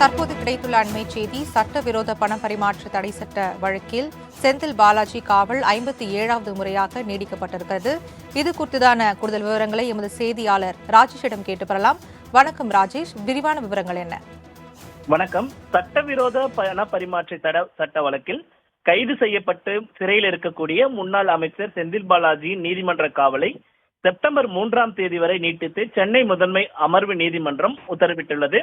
தற்போது கிடைத்துள்ள அண்மை செய்தி. சட்டவிரோத பண பரிமாற்ற தடை சட்ட வழக்கில் செந்தில் பாலாஜி காவல் 57வது முறையாக நீடிக்கப்பட்டிருக்கிறது. இது குறித்துதான கூடுதல் விவரங்களை எமது செய்தியாளர் ராஜேஷிடம் கேட்டு பெறலாம். வணக்கம் ராஜேஷ், விரிவான விவரங்கள் என்ன? வணக்கம். சட்டவிரோத பண பரிமாற்ற தடை சட்ட வழக்கில் கைது செய்யப்பட்டு சிறையில் இருக்கக்கூடிய முன்னாள் அமைச்சர் செந்தில் பாலாஜியின் நீதிமன்ற காவலை செப்டம்பர் 3ஆம் தேதி வரை நீட்டித்து சென்னை முதன்மை அமர்வு நீதிமன்றம் உத்தரவிட்டுள்ளது.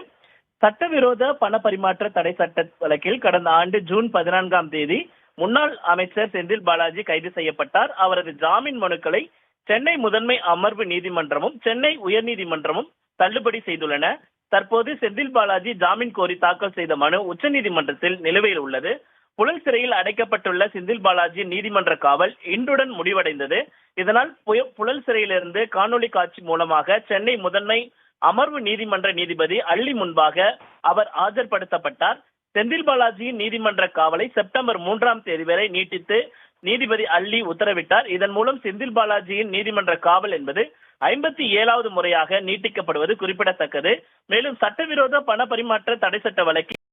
சட்டவிரோத பண பரிமாற்ற தடை சட்ட வழக்கில் கடந்த ஆண்டு ஜூன் 14ஆம் தேதி முன்னாள் அமைச்சர் செந்தில் பாலாஜி கைது செய்யப்பட்டார். அவரது ஜாமீன் மனுக்களை சென்னை முதன்மை அமர்வு நீதிமன்றமும் சென்னை உயர்நீதிமன்றமும் தள்ளுபடி செய்துள்ளன. தற்போது செந்தில் பாலாஜி ஜாமீன் கோரி தாக்கல் செய்த மனு உச்சநீதிமன்றத்தில் நிலுவையில் உள்ளது. புழல் சிறையில் அடைக்கப்பட்டுள்ள செந்தில் பாலாஜி நீதிமன்ற காவல் இன்றுடன் முடிவடைந்தது. இதனால் புழல் சிறையிலிருந்து காணொலி காட்சி மூலமாக சென்னை முதன்மை அமர்வு நீதிமன்ற நீதிபதி அள்ளி முன்பாக அவர் ஆஜர்படுத்தப்பட்டார். செந்தில் பாலாஜியின் நீதிமன்ற காவலை செப்டம்பர் 3ஆம் தேதி வரை நீட்டித்து நீதிபதி அள்ளி உத்தரவிட்டார். இதன் மூலம் செந்தில் பாலாஜியின் நீதிமன்ற காவல் என்பது 57வது முறையாக நீட்டிக்கப்படுவது குறிப்பிடத்தக்கது. மேலும் சட்டவிரோத பண பரிமாற்ற தடை சட்ட வழக்கில்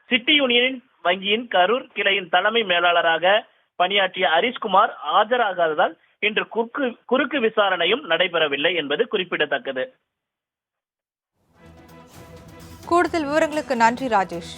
சிட்டி யூனியன் வங்கியின் கரூர் கிளையின் தலைமை மேலாளராக பணியாற்றிய ஹரிஷ்குமார் ஆஜராகாததால் இன்று குறுக்கு விசாரணையும் நடைபெறவில்லை என்பது குறிப்பிடத்தக்கது. கூடுதல் விவரங்களுக்கு நன்றி ராஜேஷ்.